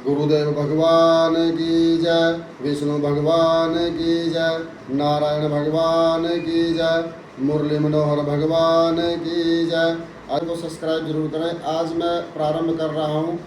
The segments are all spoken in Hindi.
गुरुदेव भगवान की जय, विष्णु भगवान की जय, नारायण भगवान की जय, मुरली मनोहर भगवान की जय। आज को सब्सक्राइब जरूर करें। आज मैं प्रारंभ कर रहा हूँ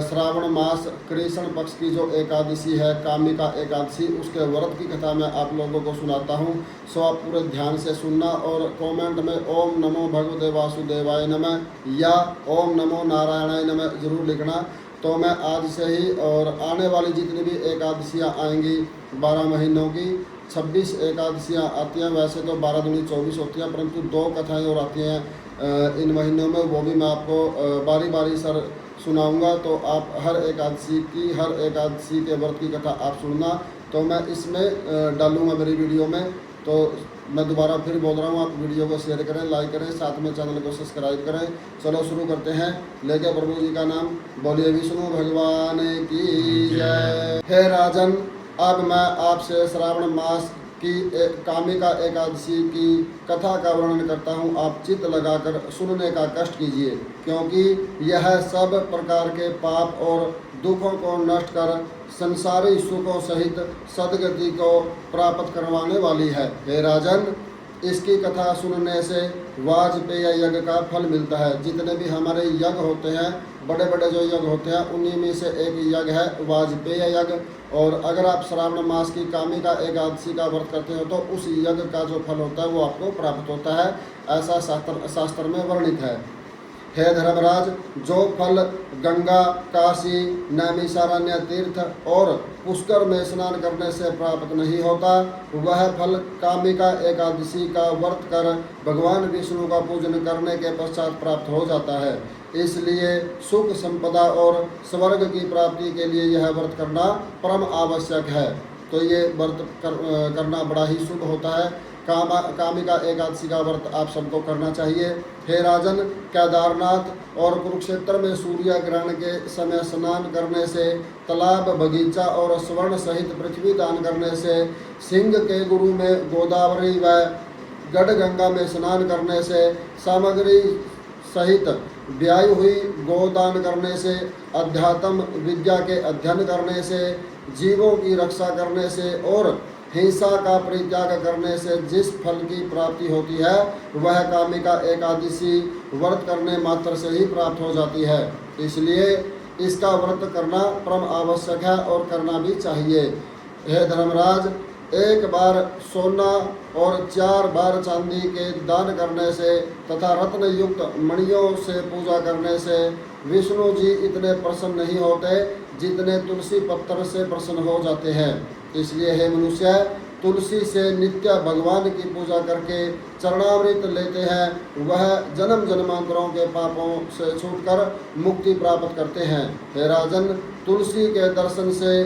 श्रावण मास कृष्ण पक्ष की जो एकादशी है, कामिका एकादशी, उसके व्रत की कथा मैं आप लोगों को सुनाता हूँ। सो आप पूरे ध्यान से सुनना और कमेंट में ओम नमो भगवते वासुदेवाय नमः या ओम नमो नारायणाय नमः जरूर लिखना। तो मैं आज से ही और आने वाली जितनी भी एकादशियाँ आएंगी 12 महीनों की 26 एकादशियाँ आती हैं। वैसे तो 12 दूनी 24 होती हैं, परंतु 2 कथाएँ और आती हैं इन महीनों में, वो भी मैं आपको बारी बारी सर सुनाऊंगा। तो आप हर एकादशी के व्रत की कथा आप सुनना। तो मैं इसमें डालूंगा मेरी वीडियो में। तो मैं दोबारा फिर बोल रहा हूँ, आप वीडियो को शेयर करें, लाइक करें, साथ में चैनल को सब्सक्राइब करें। चलो शुरू करते हैं। लेके प्रभु जी का नाम, बोलिए विष्णु भगवान की जय। हे राजन, अब मैं आपसे श्रावण मास की कामिका एकादशी की कथा का वर्णन करता हूँ। आप चित्त लगाकर सुनने का कष्ट कीजिए, क्योंकि यह सब प्रकार के पाप और दुखों को नष्ट कर संसारी सुखों सहित सदगति को प्राप्त करवाने वाली है। हे राजन, इसकी कथा सुनने से वाजपेय यज्ञ का फल मिलता है। जितने भी हमारे यज्ञ होते हैं, बड़े बड़े जो यज्ञ होते हैं, उन्हीं में से एक यज्ञ है वाजपेय यज्ञ। और अगर आप श्रावण मास की कामिका एकादशी का व्रत करते हो तो उस यज्ञ का जो फल होता है वो आपको प्राप्त होता है, ऐसा शास्त्र में वर्णित है। हे धर्मराज, जो फल गंगा, काशी, नैमिषारण्य तीर्थ और पुष्कर में स्नान करने से प्राप्त नहीं होता, वह फल कामिका एकादशी का व्रत कर भगवान विष्णु का पूजन करने के पश्चात प्राप्त हो जाता है। इसलिए सुख संपदा और स्वर्ग की प्राप्ति के लिए यह व्रत करना परम आवश्यक है। तो ये व्रत करना बड़ा ही शुभ होता है। कामिका एकादशी का व्रत आप सबको करना चाहिए। हे राजन, केदारनाथ और कुरुक्षेत्र में सूर्य ग्रहण के समय स्नान करने से, तालाब, बगीचा और स्वर्ण सहित पृथ्वी दान करने से, सिंह के गुरु में गोदावरी व गढ़गंगा में स्नान करने से, सामग्री सहित ब्याई हुई गोदान करने से, अध्यात्म विद्या के अध्ययन करने से, जीवों की रक्षा करने से और हिंसा का परित्याग करने से जिस फल की प्राप्ति होती है, वह कामिका एकादशी व्रत करने मात्र से ही प्राप्त हो जाती है। इसलिए इसका व्रत करना परम आवश्यक है और करना भी चाहिए। हे धर्मराज, 1 बार सोना और 4 बार चांदी के दान करने से तथा रत्न युक्त मणियों से पूजा करने से विष्णु जी इतने प्रसन्न नहीं होते जितने तुलसी पत्थर से प्रसन्न हो जाते हैं। इसलिए हे मनुष्य, तुलसी से नित्य भगवान की पूजा करके चरणामृत लेते हैं, वह जन्म जन्मांतरों के पापों से छूटकर मुक्ति प्राप्त करते हैं। हे राजन, तुलसी के दर्शन से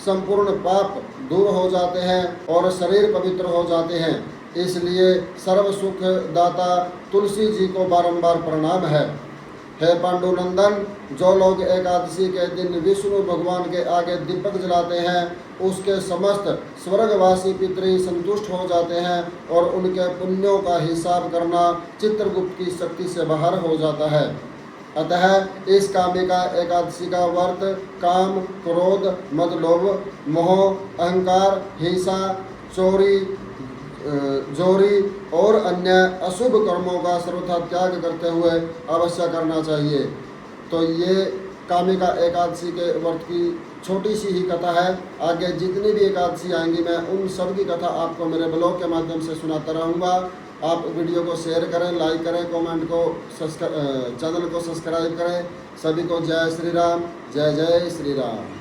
संपूर्ण पाप दूर हो जाते हैं और शरीर पवित्र हो जाते हैं। इसलिए सर्व सुख दाता तुलसी जी को बारंबार प्रणाम है। हे पांडुनंदन, जो लोग एकादशी के दिन विष्णु भगवान के आगे दीपक जलाते हैं, उसके समस्त स्वर्गवासी पितृ संतुष्ट हो जाते हैं और उनके पुण्यों का हिसाब करना चित्रगुप्त की शक्ति से बाहर हो जाता है। अतः इस कामिका एकादशी का व्रत काम, क्रोध, मद, लोभ, मोह, अहंकार, हिंसा, जोरी और अन्य अशुभ कर्मों का सर्वथा त्याग करते हुए अवश्य करना चाहिए। तो ये कामिका एकादशी के व्रत की छोटी सी ही कथा है। आगे जितनी भी एकादशी आएंगी मैं उन सब की कथा आपको मेरे ब्लॉग के माध्यम से सुनाता रहूँगा। आप वीडियो को शेयर करें, लाइक करें, कमेंट को चैनल को सब्सक्राइब करें। सभी को जय श्री राम, जय जय श्री राम।